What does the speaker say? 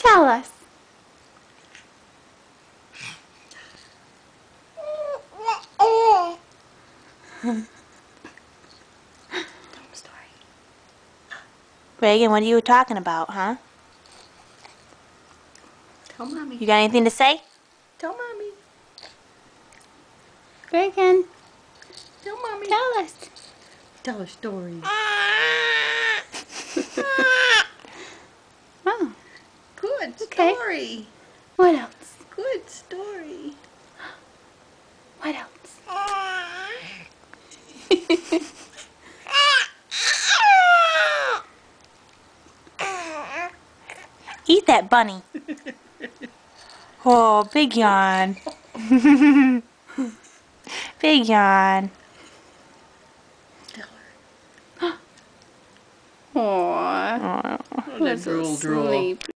Tell us. Story. Reagan, what are you talking about, huh? Tell Mommy. You got anything to say? Tell Mommy. Reagan. Tell Mommy. Tell us. Tell a story. Oh, Good okay. story. What else? Good story. What else? Eat that bunny. Oh, big yawn. Big yawn. Tell her. Aww. Oh. Oh, that drool. Sleepy.